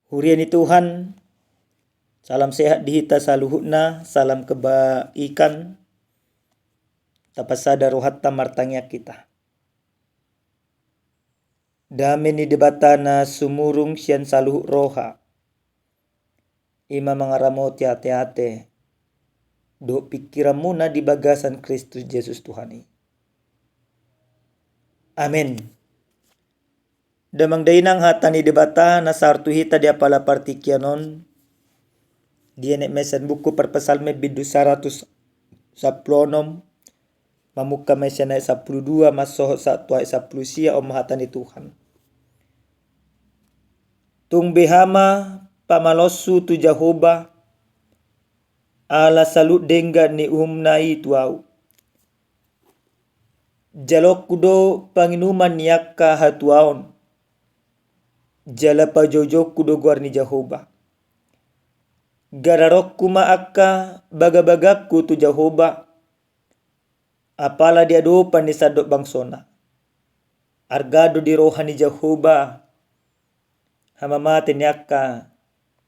Huriani Tuhan, salam sehat di hita saluhutna, salam kebaikan, tapasada rohatta martangya kita. Dami ni debatana sumurung sian saluhut roha. Ima mangaramo ate-ate. Do pikiranmu na di bagasan Kristus Yesus Tuhani. Amin. Damang dainang hatani debata na sartu hita dia pala partikianon. Dia nek mesen buku perpesalme bidu 100 saplonom. Mamuka mesen 12 masoh satu 10 sia om hatani Tuhan. Tung behama pamalosu tu Jehovah. Ala salut dengga ni umnai tuau. Jalok kudo panginuman yakka hatuaon. Jala pajojo kudo guarni Jehovah. Gararok kuma akka baga-bagaku tu Jehovah. Apala dia dopan ni sadok bangsona. Argado di rohani Jehovah. Hamamate yakka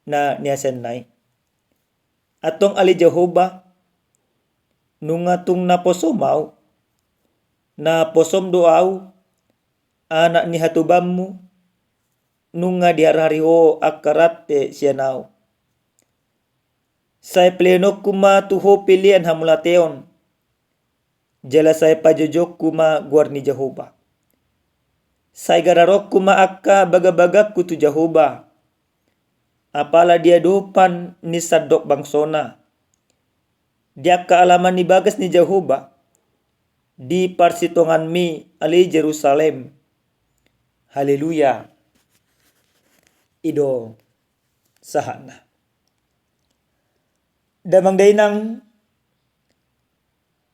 na niasen nai. Atong ali Jehovah nungatung na posomau na posom doau anak ni hatubammu nunga diarariho akarate sianau. Sai pleno kuma tuho pilihan hamulateon. Jala sai pajojok kuma guarni Jehovah. Sai gararok kuma akka baga-bagaku tu Jehovah. Apala dia dopan ni sadok bangsona. Dia kealaman ni bagas ni Jehovah. Di parsitongan mi ali Jerusalem. Haleluya. Ido sahana. Damang dainang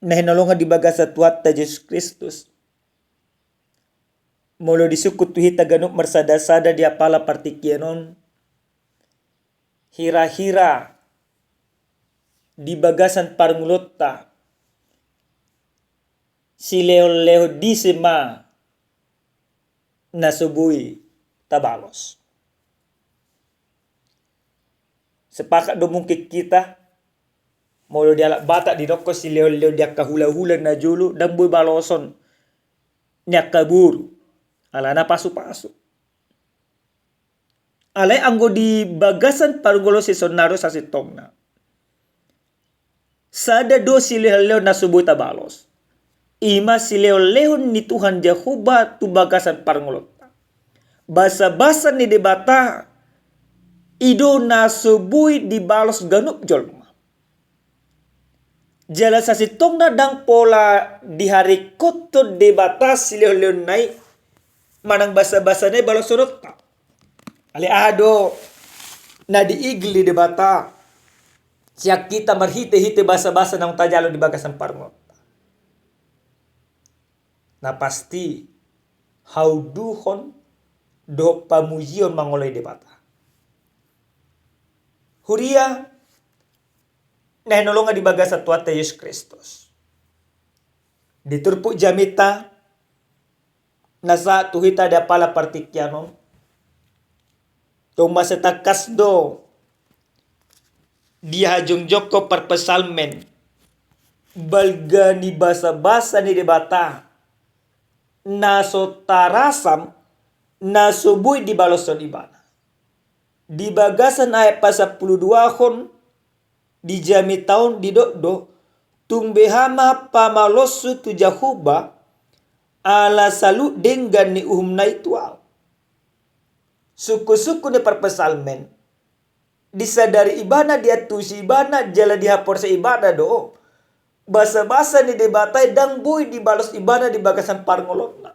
nahinolongan di bagas sa tuatta Yesus Kristus. Molo disukut tuhita ganuk marsada-sada dia pala partikianon. Hira-hira di bagasan parngulota si leo-leo di sema nasubui tabalos. Sepakat do mungkin kita molo dia alak batak di doko si leo-leo dia kahula-hula na julu dan bui baloson niak kaburu alana pasu-pasu. Alay anggo di bagasan pargolo si sonaro sa sitongna. Sada do si leo na subuh tabalos. Ima si leo ni Tuhan Jehovah tu bagasan parngolota. Basa-basa ni debata. Ido na subuh dibalos ganup jolma. Jala sa sitongna dang pola di hari koto debata si leo nai. Manang basa-basa na balos surota. Ali ado na diigli debata siya kita marhite-hite basa-basa ng tajalo di bagasan parngot. Na pasti hauduhon do pamujion mangolay debata. Huria na hinolongan di bagasan tuata Yesus Kristus. Diturpo jamita nasa tuhita da pala partikyanon. Tung masetakas do dia hajung joko perpesalmen balga ni basa-basa ni debata naso tarasam naso buy di baloson ibana di bagasan ayat pasal 12 hon di jami tahun di do tung behama pamalosu tu Jehovah ala salu denggan ni uhumnai tuau. Suku-suku ni perpesalmen. Disadari ibana dia tusi ibana jala dihapor sa ibana do. Basa-basa ni debatay dang boy dibalos ibana di bagasan parngolotna.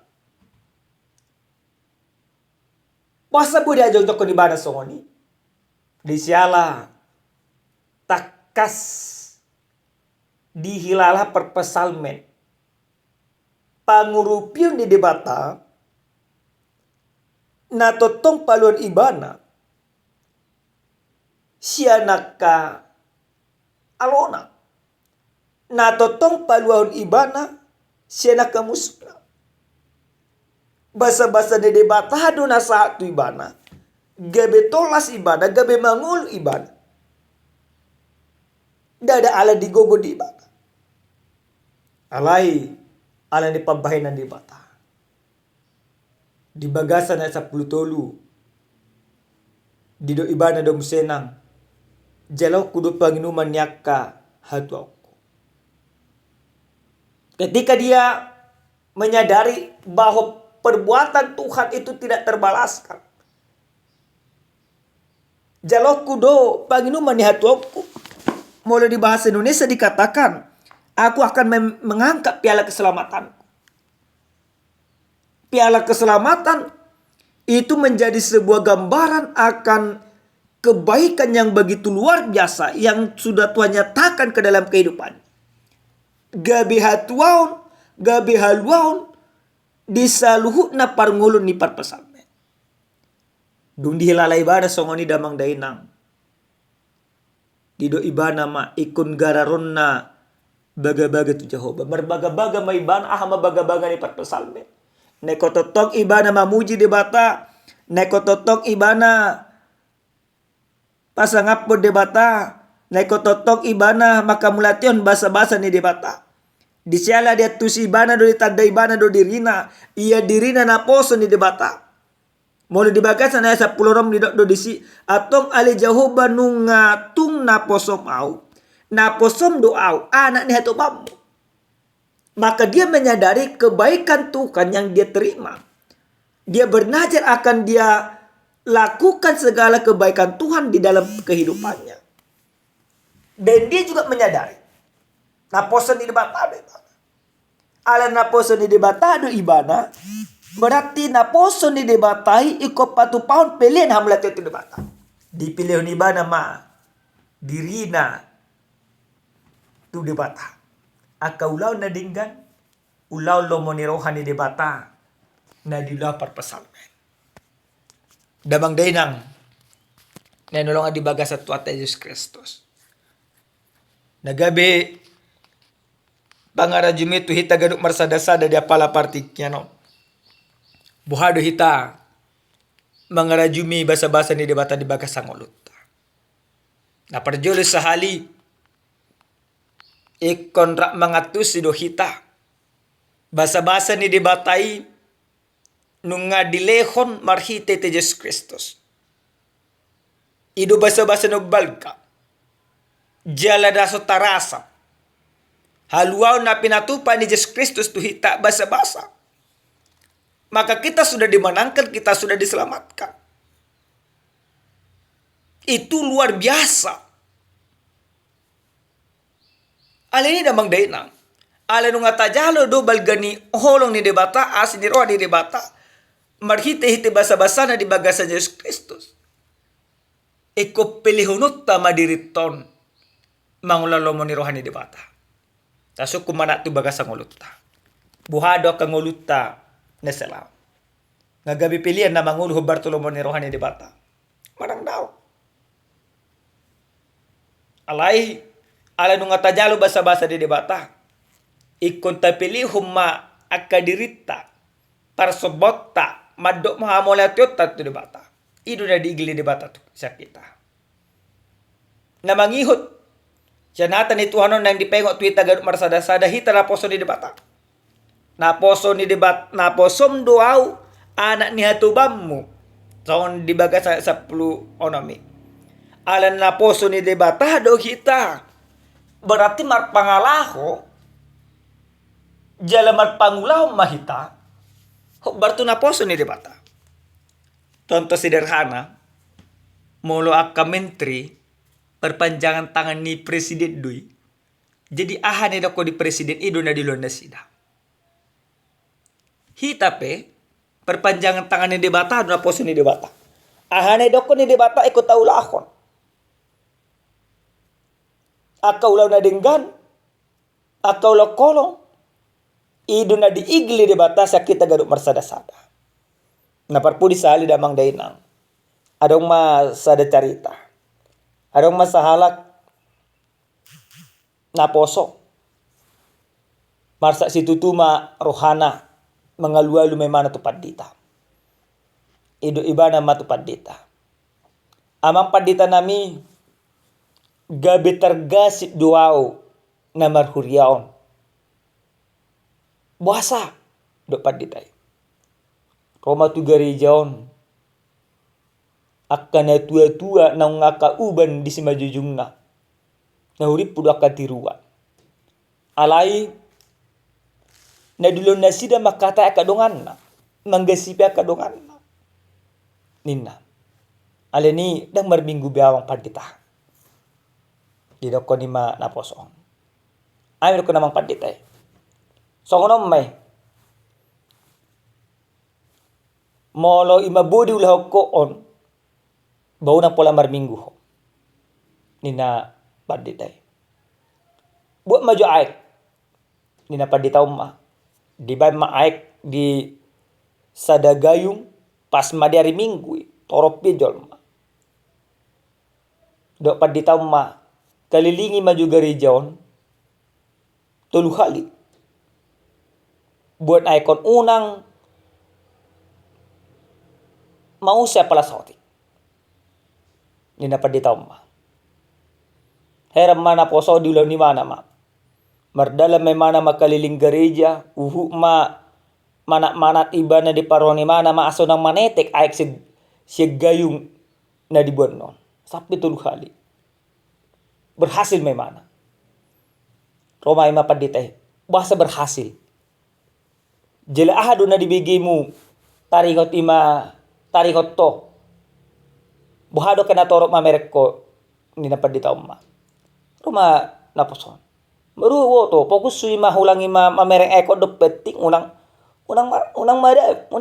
Basa boy dia jong toko di ibana songoni. Di siala takas dihilala perpesalmen. Pangurupion di debata na totong paluan ibana siya naka alona na totong paluan ibana siya naka musla basa-basa de debatado na sa atu ibana gabe tolas ibadah, gabe mangul ibadah. Dada ala digogo di ibadah. Alai ala ni pambahinan di bata. Di bagasan na 10 tolu. Dido ibadah do musenang. Jalaw kudo panginuman nyaka hatu aku. Ketika dia menyadari bahwa perbuatan Tuhan itu tidak terbalaskan. Jalaw kudo panginuman ni hatu aku. Mulai di bahasa Indonesia dikatakan, aku akan mengangkat piala keselamatan. Piala keselamatan itu menjadi sebuah gambaran akan kebaikan yang begitu luar biasa yang sudah Tuhan nyatakan ke dalam kehidupan. Gabi hatuaun, gabi haluaun, disaluhutna parngulun ni parpesame. Dung dihilalai ibadah songoni damang dainang. Dido ibana ma ikun gararonna baga-baga tu Jehovah. Berbaga-baga ma ibana aha baga-baga ni parpesalme. Neko totok ibana mamuji di bata. Neko totok ibana pasangapo di bata. Neko totok ibana makamulation basa-basa ni di bata. Di siala dia tusi ibana do ditanda ibana do dirina. Ia dirina na poso ni di bata. Mulai dibagasan na 10 rom do disi. Atong ali Jehovah nungatung na posom au. Na posom do au. Anak ni hatu bamu. Maka dia menyadari kebaikan Tuhan yang dia terima. Dia bernazar akan dia lakukan segala kebaikan Tuhan di dalam kehidupannya. Dan dia juga menyadari. Naposon di debatado. Ala naposon di debatado ibana. Berarti naposon di debatai ikut patu paun pilihan hamlat itu debata. Dipilih ibana ma. Dirina. Tu debata. Aka ulaw na dinggan, ulaw lo monirohan ni debata, na dilapar pasalmen. Damang dainang, nanulong di baga sa tuwata Yesus Kristus. Nagabi, pangarajumi tu hita gaduk marsada-sada di apala partiknya no. Buhado hita, mangarajumi basa-basa ni debata di baga sangolut. Naparjulis sa hali, ikon rak mangatus si dohita. Basa-basa ni debatai nunga dilehon marhite te Yesus Kristus. Ido basa-basa nagbalka. Jala daso tarasa. Haluaw na pinatupa ni Yesus Kristus tuhita basa-basa. Maka kita sudah dimenangkan, kita sudah diselamatkan. Itu luar biasa. Ala ini damang dainang. Ala nung atajalo do balgani holong ni debata as ni roa ni debata. Marhite-hite basa-basa na di bagasan Yesus Kristus. Iko pilihunot ta madiriton. Mangulalo mo ni roha ni debata. Tasuk kumana tu bagasan nguluta. Buhado ka nguluta na salam. Ngagabi pilihan na manguluh Bartolomeo ni roha ni debata. Marang daw. Alay ala nung atajalo basa-basa di debata. Ikon tapili humma akadirita. Parsobota. Madok mahamolatiot tatu debata. Ido na diigli debata tu sa kita. Na mangihot. Siya natan ni Tuhanon nang dipengok tuita gaduk marsada-sada hita na poso ni debata. Na poso ni debat. Na posom doaw. Anak ni hatubammu. So di baga sa 10 onomi. Alan na poso ni debata do kita. Berarti marpangalaho jala marpangulaho mahita berarti naposo ni debata. Contoh sederhana, molo akka menteri perpanjangan tangan ni presiden dui. Jadi ahane dako di presiden ido na dilon na sida. Hitape perpanjangan tangan ni debata do naposo ni debata. Ahane dako ni debata ikut taulahon. Akaw law na dinggan, akaw law kolong, ido na diigli di bata sa kita gaduk marsada-sada. Naparpudi sa hali damang dainang. Adong masada carita. Adong masahalak na poso. Marsa si tutuma rohana mangalualu may mana tupad dita. Ido iba na matupad dita. Amang pandita nami gabi tergasit duao na marhuriaon. Buasa do pandita. Roma tu garijaon. Akana tua-tua na ngakauban di simajujungna. Na hurip pudo akatiruan. Alai na dulon na sida makata akadongan na. Manggasipi akadongan na. Nina. Aleni dang marminggu biawang pandita. Dida ko ni ma naposong. Amin ko namang pandita. So kono may. Molo imabudi ulah ko on. Bau na pola marminggu ho. Nina pandita. Buat maju aik. Nina pandita umma. Di bay maaik di sadagayung pas madari minggu. Torop pijol ma. Dok pandita umma. Kalilingi maju garijaon. Tulu hali. Buat aikon unang. Mau siya pala soti. Nina pandita umma. Heram mana poso di ulang ni mana ma. Mardala may mana makaliling gereja. Manat iba na di paroni mana maaso ng manetek. Aik siya gayong na dibuan non. Sapi tulu hali. Berhasil may mana. Roma ima pandita. Bahasa berhasil. Jela ahado na dibigay mo. Tarikot to. Buhado ka na torok mamerek ko. Hindi na pandita umma. Roma naposon. Maruwo to. Fokus suy mahulang ima mamerek eko do peting. Unang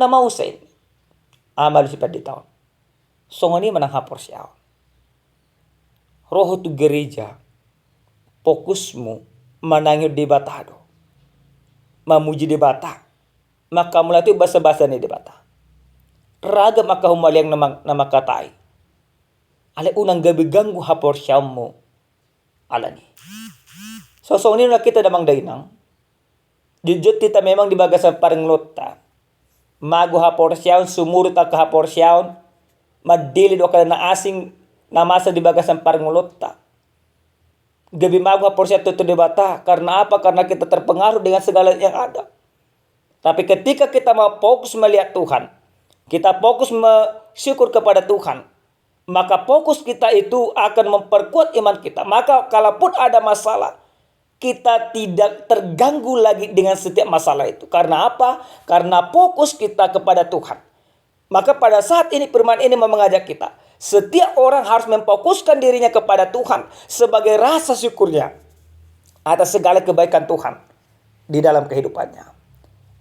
mausin. Amal si pandita. So ngani manang hapor siya. Roho tu gereja. Fokus mo manangyo debatado. Mamuji debata. Maka mula tu basa-basa ni debata. Raga maka humaliang na makatay. Ale unang gabi ganggu hapor siyam mo. Alani. So nino na kita damang dainang. Jujut tita memang dibaga sa parenglota. Mago hapor siyam, sumurut ka hapor siyam. Madili do ka na asing namasa dibaga sa parenglota. Gabi mago hapor siyam tutu debata. Karena apa? Karena kita terpengaruh dengan segala yang ada. Tapi ketika kita mau fokus melihat Tuhan. Kita fokus bersyukur kepada Tuhan. Maka fokus kita itu akan memperkuat iman kita. Maka kalaupun ada masalah, kita tidak terganggu lagi dengan setiap masalah itu. Karena apa? Karena fokus kita kepada Tuhan. Maka pada saat ini firman ini mengajak kita. Setiap orang harus memfokuskan dirinya kepada Tuhan sebagai rasa syukurnya atas segala kebaikan Tuhan di dalam kehidupannya.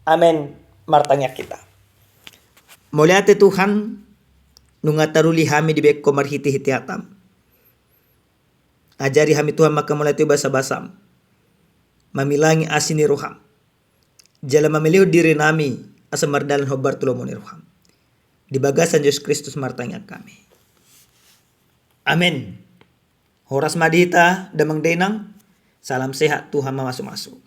Amin. Martanya kita. Muliate Tuhan, nunga taruli hami di beko marhiti-hiti atam. Ajari hami Tuhan maka mulai tu basa-basam. Mamilangi asini roham. Jala mamiliw diri nami asa mardalan hobar tulomoni roham. Di bagasan Yesus Kristus martanya kami. Amin. Horas madita damang denang. Salam sehat Tuhan masuk-masuk.